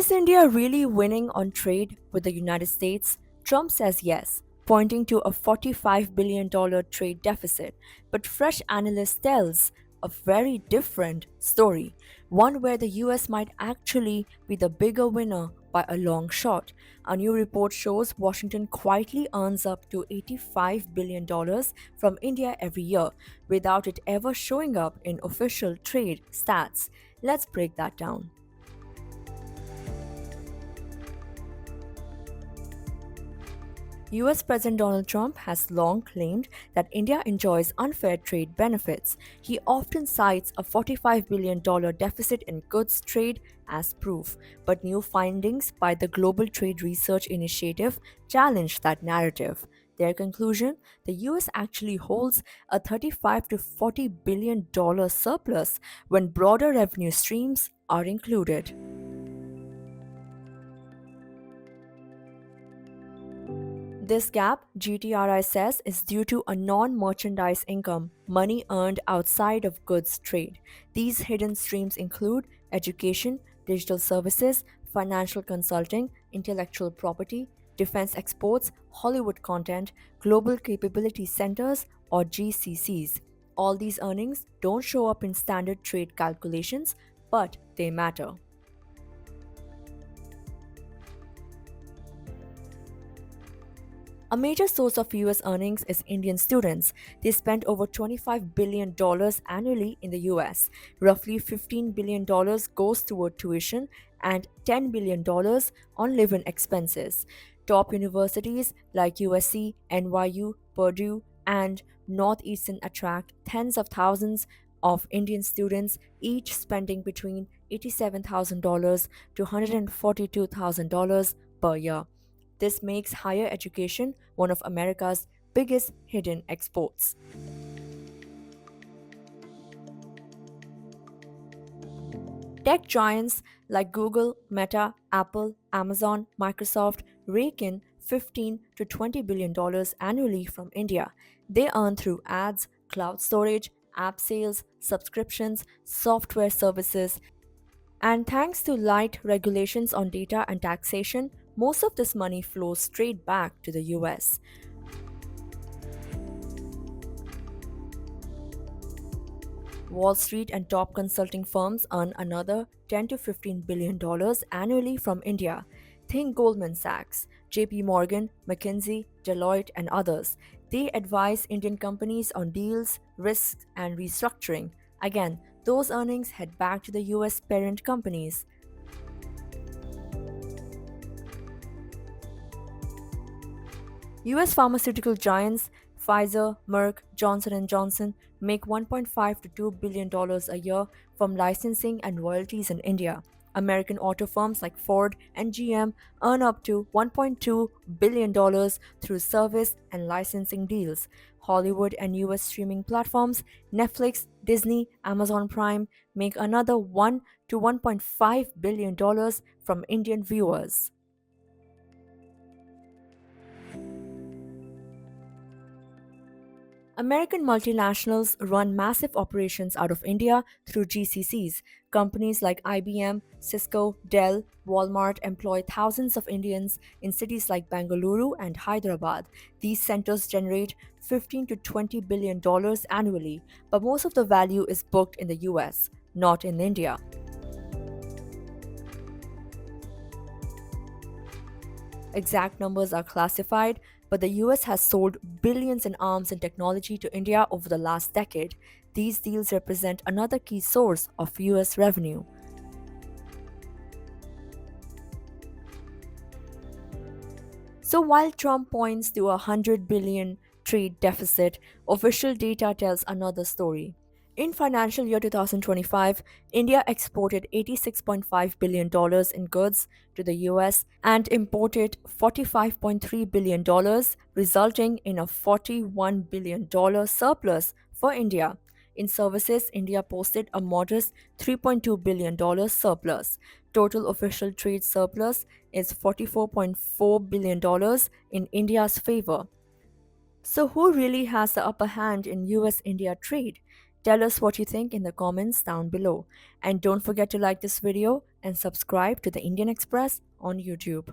Is India really winning on trade with the United States? Trump says yes, pointing to a $45 billion trade deficit. But fresh analyst tells a very different story, one where the US might actually be the bigger winner by a long shot. A new report shows Washington quietly earns up to $85 billion from India every year without it ever showing up in official trade stats. Let's break that down. US President Donald Trump has long claimed that India enjoys unfair trade benefits. He often cites a $45 billion deficit in goods trade as proof, but new findings by the Global Trade Research Initiative challenge that narrative. Their conclusion: the US actually holds a $35 to $40 billion surplus when broader revenue streams are included. This gap, GTRI says, is due to a non merchandise income, money earned outside of goods trade. These hidden streams include education, digital services, financial consulting, intellectual property, defense exports, Hollywood content, global capability centers, or GCCs. All these earnings don't show up in standard trade calculations, but they matter. A major source of US earnings is Indian students. They spend over $25 billion annually in the US. Roughly $15 billion goes toward tuition and $10 billion on living expenses. Top universities like USC, NYU, Purdue, and Northeastern attract tens of thousands of Indian students, each spending between $87,000 to $142,000 per year. This makes higher education one of America's biggest hidden exports. Tech giants like Google, Meta, Apple, Amazon, Microsoft rake in $15 to $20 billion annually from India. They earn through ads, cloud storage, app sales, subscriptions, software services, and thanks to light regulations on data and taxation, most of this money flows straight back to the US. Wall Street and top consulting firms earn another $10 to $15 billion annually from India. Think Goldman Sachs, JP Morgan, McKinsey, Deloitte, and others. They advise Indian companies on deals, risks, and restructuring. Again, those earnings head back to the US parent companies. US pharmaceutical giants Pfizer, Merck, Johnson & Johnson make $1.5 to $2 billion a year from licensing and royalties in India. American auto firms like Ford and GM earn up to $1.2 billion through service and licensing deals. Hollywood and US streaming platforms Netflix, Disney, Amazon Prime make another $1 to $1.5 billion from Indian viewers. American multinationals run massive operations out of India through GCCs. Companies like IBM, Cisco, Dell, Walmart employ thousands of Indians in cities like Bengaluru and Hyderabad. These centers generate $15 to $20 billion annually, but most of the value is booked in the US, not in India. Exact numbers are classified, but the US has sold billions in arms and technology to India over the last decade. These deals represent another key source of US revenue. So while Trump points to a $100 billion trade deficit, official data tells another story. In financial year 2025, India exported $86.5 billion in goods to the US and imported $45.3 billion, resulting in a $41 billion surplus for India. In services, India posted a modest $3.2 billion surplus. Total official trade surplus is $44.4 billion in India's favor. So, who really has the upper hand in US India trade? Tell us what you think in the comments down below. And don't forget to like this video and subscribe to the Indian Express on YouTube.